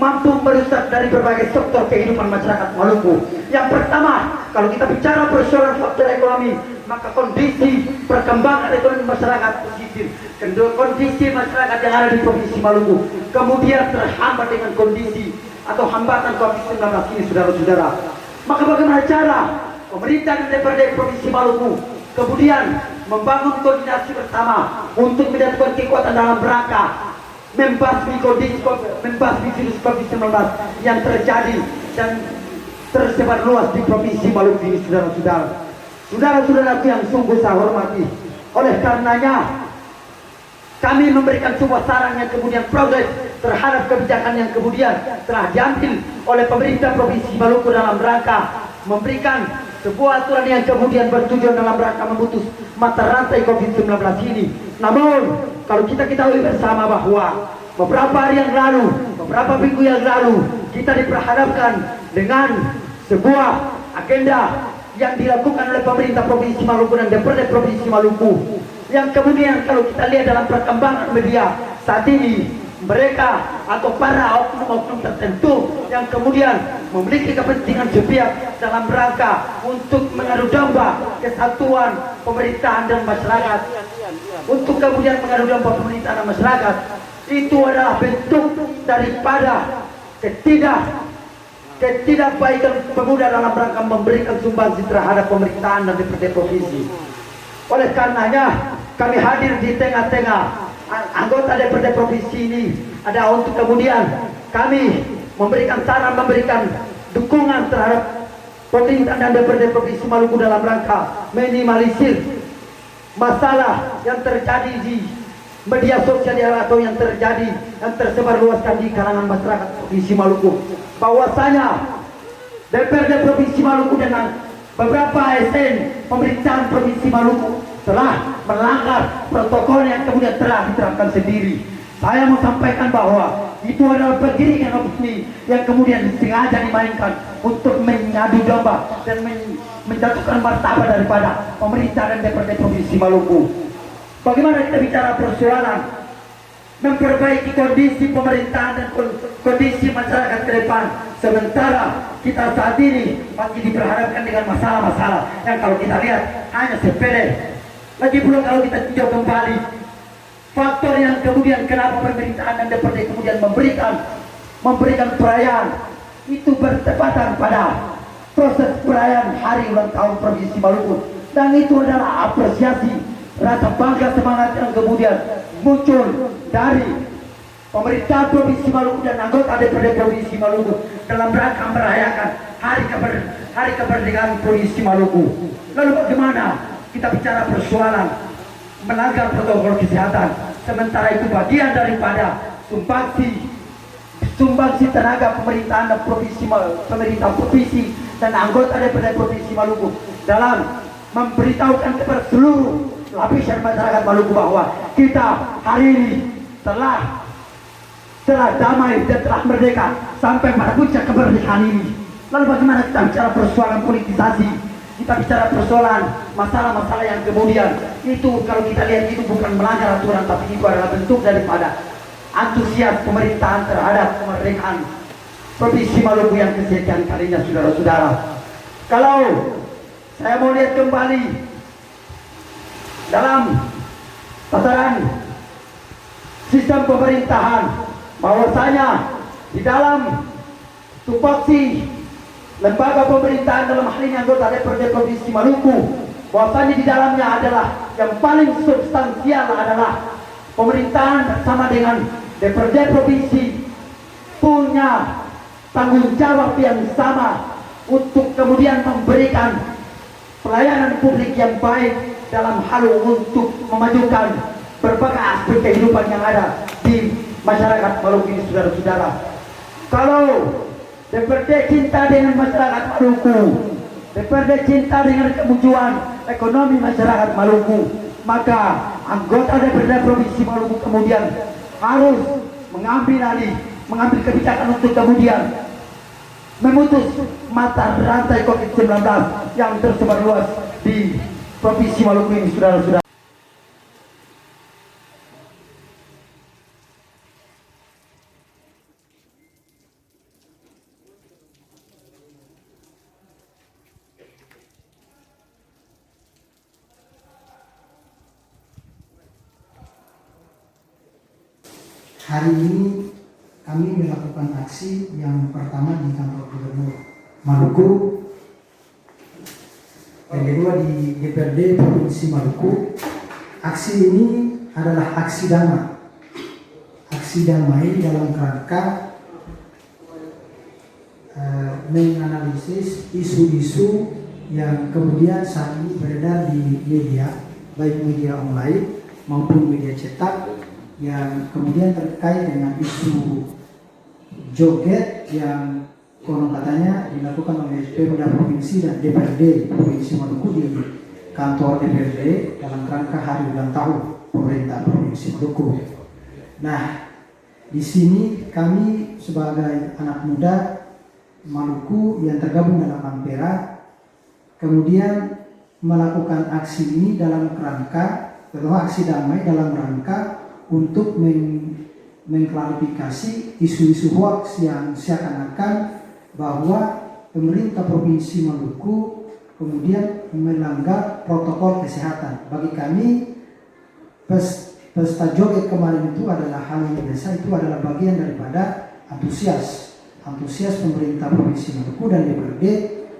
mampu merusak dari berbagai sektor kehidupan masyarakat Maluku. Yang pertama, kalau kita bicara persoalan faktor ekonomi, maka kondisi perkembangan ekonomi masyarakat pesisir, kondisi masyarakat yang ada di Provinsi Maluku, kemudian terhambat dengan kondisi atau hambatan COVID-19 ini, saudara-saudara. Maka bagaimana cara pemerintah dan DPRD Provinsi Maluku kemudian membangun koordinasi bersama untuk menyatukan kekuatan dalam rangka membasmi virus COVID-19 yang terjadi dan tersebar luas di Provinsi Maluku ini, saudara-saudara. Saudara-saudaraku yang sungguh saya hormati, oleh karenanya kami memberikan sebuah saran yang kemudian progres terhadap kebijakan yang kemudian telah diambil oleh pemerintah Provinsi Maluku dalam rangka memberikan sebuah aturan yang kemudian bertujuan dalam rangka memutus mata rantai COVID-19 ini. Namun kalau kita ketahui bersama bahwa beberapa hari yang lalu, beberapa minggu yang lalu, kita diperhadapkan dengan sebuah agenda yang dilakukan oleh pemerintah Provinsi Maluku dan DPRD Provinsi Maluku, yang kemudian kalau kita lihat dalam perkembangan media saat ini, mereka atau para oknum-oknum tertentu yang kemudian memiliki kepentingan sepihak dalam rangka untuk mengadu domba kesatuan pemerintahan dan masyarakat, untuk kemudian mengadu domba pemerintahan dan masyarakat, itu adalah bentuk daripada ketidakbaikan pemuda dalam rangka memberikan sumbangsi terhadap pemerintahan dan DPRD provinsi. Oleh karenanya kami hadir di tengah-tengah anggota DPRD provinsi ini ada untuk kemudian kami memberikan saran, memberikan dukungan terhadap pemerintah dan DPRD provinsi Maluku dalam rangka minimalisir masalah yang terjadi di media sosial atau yang tersebar luaskan di kalangan masyarakat provinsi Maluku, bahwasanya DPRD provinsi Maluku dan beberapa ASN pemerintahan provinsi Maluku telah melanggar protokol yang kemudian telah diterapkan sendiri. Saya mau sampaikan bahwa itu adalah penggiringan opini yang kemudian sengaja dimainkan untuk mengadu domba dan menjatuhkan martabat daripada pemerintah dan DPRD provinsi Maluku. Bagaimana kita bicara persoalan memperbaiki kondisi pemerintahan dan kondisi masyarakat ke depan, sementara kita saat ini masih diperhadapkan dengan masalah-masalah yang kalau kita lihat hanya sepele. Lagi pula kalau kita tinjau kembali faktor yang kemudian kenapa pemerintahan dan DPRD kemudian memberikan perayaan itu bertepatan pada proses perayaan hari ulang tahun Provinsi Maluku, dan itu adalah apresiasi rasa bangga semangat yang kemudian muncul dari pemerintah Provinsi Maluku dan anggota DPRD Provinsi Maluku dalam rangka merayakan hari kemerdekaan Provinsi Maluku. Lalu bagaimana kita bicara persoalan melanggar protokol kesehatan, sementara itu bagian daripada sumbangsi tenaga pemerintahan dan pemerintah provinsi dan anggota DPRD Provinsi Maluku dalam memberitahukan kepada seluruh lapisan masyarakat Maluku bahwa kita hari ini telah damai dan telah merdeka sampai pada puncak kemerdekaan ini. Lalu bagaimana kita bicara persoalan politisasi, kita bicara persoalan masalah-masalah yang kemudian itu kalau kita lihat itu bukan melanggar aturan, tapi itu adalah bentuk daripada antusias pemerintahan terhadap kemerdekaan Provinsi Maluku yang kesekian kalinya, saudara-saudara. Kalau saya mau lihat kembali dalam tataran sistem pemerintahan, bahwasanya di dalam tupoksi lembaga pemerintahan dalam hal ini anggota DPRD Provinsi Maluku, bahwasanya di dalamnya adalah yang paling substansial adalah pemerintahan bersama dengan DPRD provinsi punya tanggung jawab yang sama untuk kemudian memberikan pelayanan publik yang baik dalam hal untuk memajukan berbagai aspek kehidupan yang ada di masyarakat Maluku ini, saudara-saudara. Kalau DPRD cinta dengan masyarakat Maluku, DPRD cinta dengan kemajuan ekonomi masyarakat Maluku, maka anggota DPRD Provinsi Maluku kemudian harus mengambil kebijakan untuk kemudian memutus mata rantai COVID-19 yang tersebar luas di Provinsi Maluku ini, saudara-saudara. hari ini kami melakukan aksi yang pertama di kantor Gubernur Maluku, yang kedua di DPRD Provinsi Maluku. Aksi ini adalah aksi damai. Aksi damai dalam kerangka menganalisis isu-isu yang kemudian saat ini beredar di media, baik media online maupun media cetak, yang kemudian terkait dengan isu joget yang konon katanya dilakukan oleh Pemda Provinsi dan DPRD Provinsi Maluku di kantor DPRD dalam rangka hari ulang tahun pemerintah Provinsi Maluku. Nah, di sini kami sebagai anak muda Maluku yang tergabung dalam Ampera kemudian melakukan aksi ini dalam kerangka atau aksi damai dalam rangka untuk mengklarifikasi isu-isu hoax yang seakan-akan bahwa pemerintah Provinsi Maluku kemudian melanggar protokol kesehatan. Bagi kami pesta joget kemarin itu adalah hal yang biasa, itu adalah bagian daripada antusias pemerintah Provinsi Maluku dan DPRD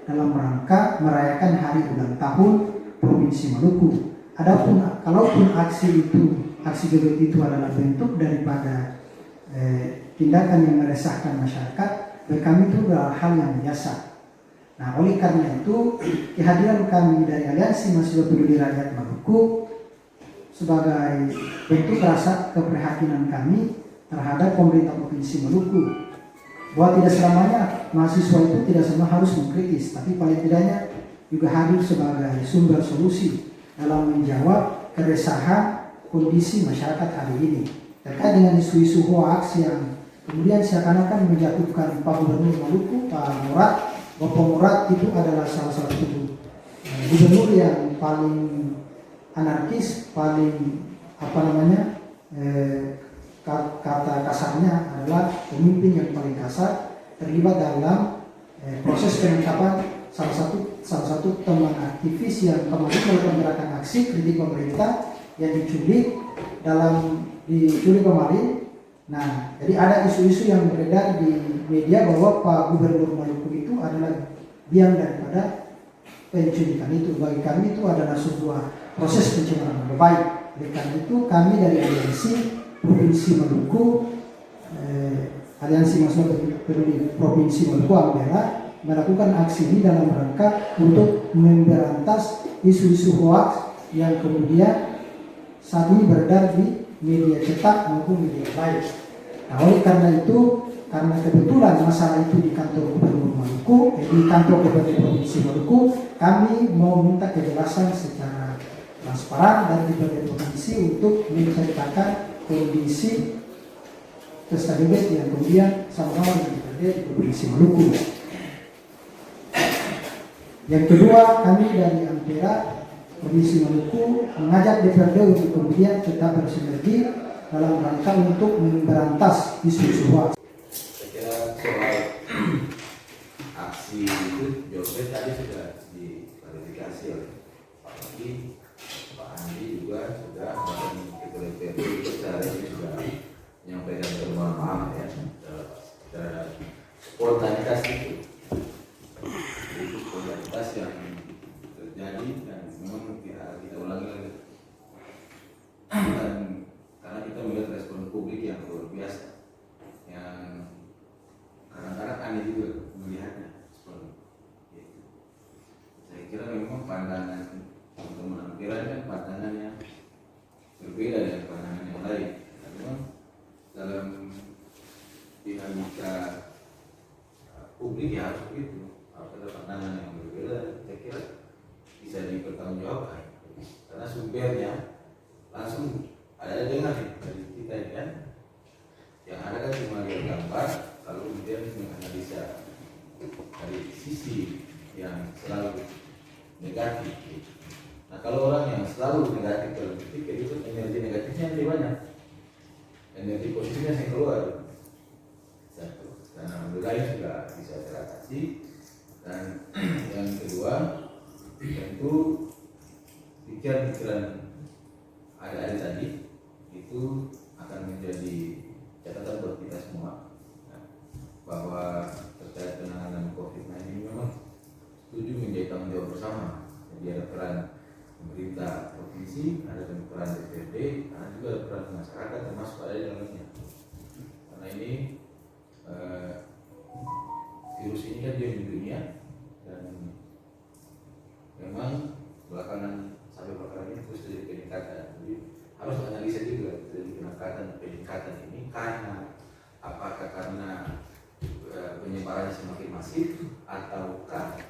dalam rangka merayakan hari ulang tahun Provinsi Maluku. Adapun kalaupun aksi joget itu adalah bentuk daripada tindakan yang meresahkan masyarakat, bagi kami itu adalah hal yang biasa. Nah, oleh karena itu kehadiran kami dari Aliansi Mahasiswa Peduli Rakyat Maluku sebagai bentuk rasa keprihatinan kami terhadap pemerintah Provinsi Maluku, bahwa tidak selamanya mahasiswa itu tidak semua harus mengkritis, tapi paling tidaknya juga hadir sebagai sumber solusi dalam menjawab keresahan kondisi masyarakat hari ini terkait dengan isu-isu hoax yang kemudian seakan-akan menjatuhkan Pak Gubernur Maluku, Pak Murad. Bapak Murad itu adalah salah satu gubernur yang paling anarkis, paling kata kasarnya adalah pemimpin yang paling kasar, terlibat dalam proses penangkapan salah satu teman aktivis yang kemarin melakukan gerakan aksi kritik pemerintah yang diculik kemarin. Nah, jadi ada isu-isu yang beredar di media bahwa Pak Gubernur Maluku itu adalah biang daripada penculikan itu. Bagi kami itu adalah sebuah proses pencemaran nama baik. Oleh karena itu kami dari Aliansi Provinsi Maluku, Aliansi Mahasiswa Peduli Provinsi Maluku Ampera, melakukan aksi ini dalam rangka untuk memberantas isu-isu hoax yang kemudian saat ini beredar di media cetak maupun media lain. Nah, oleh karena itu, karena kebetulan masalah itu di kantor Gubernur Maluku, di kantor Gubernur Provinsi Maluku, kami mau minta kejelasan secara transparan dari DPRD Provinsi untuk menceritakan kondisi pesta joget yang kemudian sama-sama di DPRD Provinsi Maluku. Yang kedua, kami dari Ampera Provinsi Maluku mengajak DPRD untuk kemudian tetap bersinergi dalam rangka untuk memberantas isu-isu hoax. Saya kira soal aksi itu joget tadi sudah diklarifikasi oleh Pak Andi, Pak Andi juga sudah, dan Ketua DPRD secara resmi sudah menyampaikan permohonan maaf ya terhadap spontanitas itu. Itu spontanitas yang terjadi dan memang kita ulangi lagi. Dan karena kita melihat respon publik yang luar biasa, yang kadang-kadang aneh juga melihatnya seperti itu. Saya kira memang pandangan teman-teman Ampera kan pandangan yang berbeda dengan pandangan yang lain. Dan memang dalam dinamika publik ya harus begitu. Apabila pandangan yang berbeda, saya kira bisa dipertanggungjawabkan karena sumbernya langsung ada dengar dari kita ya kan. Yang ada kan cuma lihat gambar lalu kemudian menganalisa dari sisi yang selalu negatif. Nah, kalau orang yang selalu negatif dalam berpikir itu energi negatifnya lebih banyak, energi positifnya yang keluar. Satu, dan alhamdulillah ini sudah bisa teratasi. Dan yang kedua, tentu pikiran-pikiran ada tadi itu akan menjadi masyarakat termasuk ada di dalamnya. Karena ini virus ini kan dia di dunia dan memang belakangan sampai belakangan ini terus terjadi peningkatan. Jadi harus analisa juga terjadi peningkatan ini karena apakah karena penyebarannya semakin masif ataukah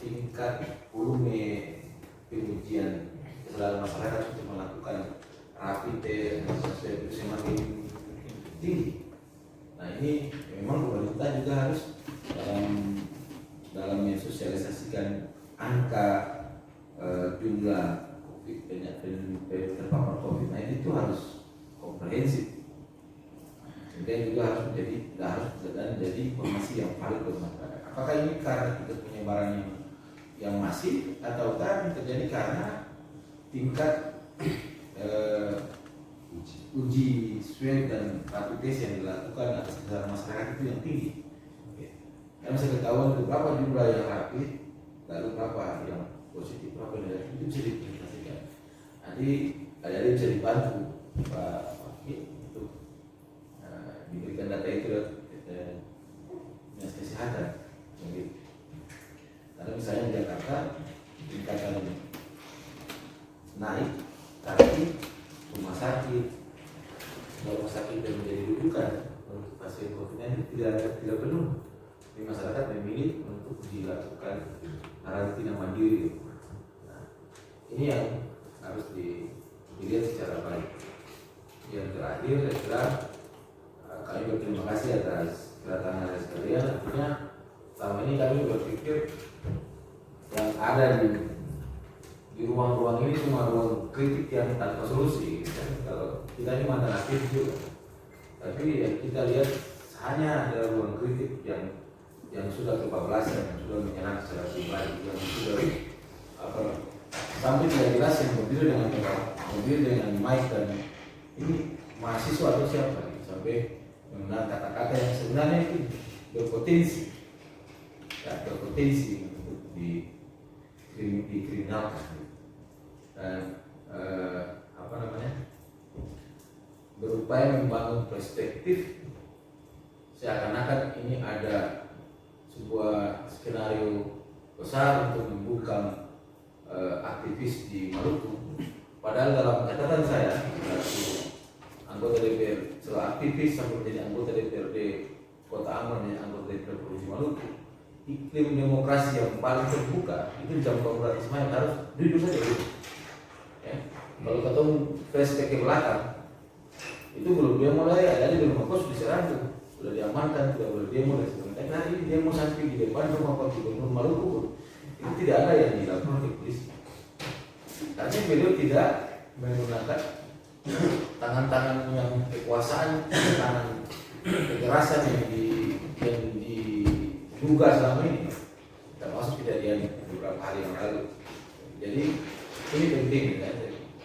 tingkat volume pengujian kesadaran masyarakat untuk melakukan rapid test itu semakin tinggi. Nah ini memang pemerintah juga harus dalam mensosialisasikan angka jumlah terpapar COVID-19 itu harus komprehensif. Kemudian juga harus menjadi informasi yang valid buat masyarakat. Apakah ini karena tingkat penyebarannya yang masif ataukah terjadi karena tingkat uji swab dan rapid test yang dilakukan atas kesadaran masyarakat itu yang tinggi. Karena bisa ketahuan itu berapa jumlah yang rapid, lalu berapa yang positif, berapa yang negatif, itu bisa dipresentasikan. Nanti ada bisa dibantu Pak Wakil untuk diberikan data itu dinas kesehatan. Karena misalnya di Jakarta tingkatan naik, tapi rumah sakit yang menjadi rujukan untuk pasien COVID-19 tidak penuh. Jadi masyarakat memilih untuk dilakukan karantina mandiri. Nah, ini yang harus dilihat secara baik. Yang terakhir, saya kira kami berterima kasih atas kedatangan Anda sekalian. Artinya selama ini kami berpikir yang ada di ruang-ruang ini cuma ruang kritik yang tanpa solusi. Kalau kita ini mantan aktif juga, tapi ya kita lihat hanya ada ruang kritik yang sudah kebablasan, yang sudah menyerang secara pribadi, yang sudah sampai tidak jelas yang berdiri dengan mic dan ini mahasiswa atau siapa sampai menggunakan kata-kata yang sebenarnya itu berpotensi untuk dikriminalkan dan berupaya membangun perspektif seakan-akan ini ada sebuah skenario besar untuk membuka aktivis di Maluku. Padahal dalam catatan saya selaku anggota DPR, setelah aktivis sampai menjadi anggota DPRD Kota Ambon dan anggota DPR Provinsi Maluku, iklim demokrasi yang paling terbuka itu jam Bang Ismail harus duduk saja dulu. Ya. Kalau ketemu flashback ke belakang, itu belum dia mulai ada di rumah kos diserang tuh, sudah diamankan, sudah boleh demo dan sebagainya. Nah ini demo sampai di depan rumah Pak Gubernur Maluku pun itu tidak ada yang dilakukan oleh polisi. Karena beliau tidak menggunakan tangan-tangan yang kekuasaan, tangan kekerasan yang diduga selama ini, termasuk kejadian beberapa hari yang lalu. Jadi ini penting kan?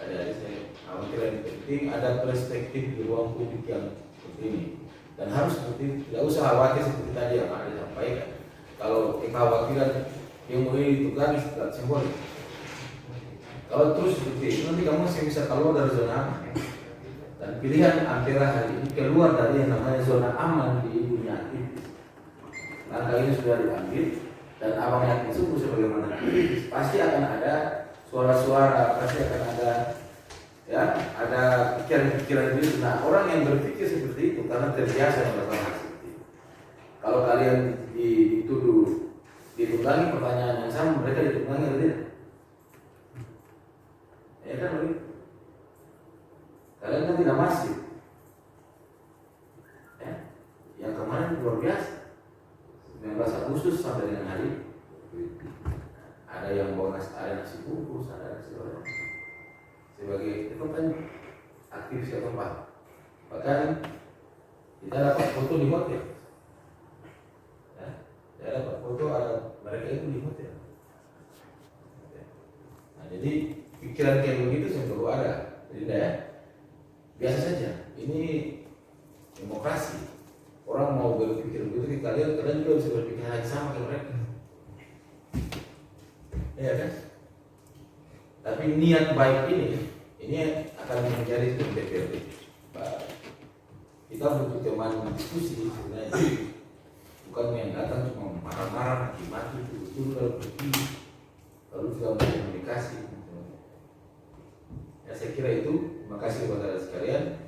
Ada saya penting ada perspektif di ruang publik yang seperti ini dan harus seperti tidak usah khawatir seperti tadi yang ada disampaikan. Kalau kekhawatiran yang mulai ditunggangi tidak simbolik. Kalau terus seperti itu nanti kamu bisa keluar dari zona aman. Dan pilihan antara hari ini keluar dari yang namanya zona aman di dunia aktivis. Langkah ini sudah diambil dan abang yakin sungguh sebagaimana aktivis pasti akan ada suara-suara, pasti akan ada pikiran-pikiran itu. Nah, orang yang berpikir seperti itu karena terbiasa melakukan hal seperti itu. Kalau kalian dituduh ditunggangi pertanyaan yang sama, mereka ditunggangi atau tidak? Ya kan begitu. Kalian kan tidak masif. Ya. Yang kemarin luar biasa. 19 Agustus sampai dengan hari ada yang bawa nasi bungkus, ada nasi goreng. Sebagai itu kan aktivis yang tempat. Bahkan kita dapat foto di hotel. Ya, saya dapat foto ada mereka itu di hotel. Nah, jadi pikiran kayak begitu saya perlu ada. Jadi ya, biasa saja. Ini demokrasi. Orang mau berpikir begitu, kalian juga bisa berpikir hal yang sama kayak mereka. Ya kan? Tapi niat baik ini akan menjadi DPRD. Pak kita butuh teman diskusi sebenarnya, bukan yang datang cuma marah-marah, maki-maki, betul lalu pergi, lalu tidak mau komunikasi. Ya saya kira itu. Terima kasih kepada sekalian.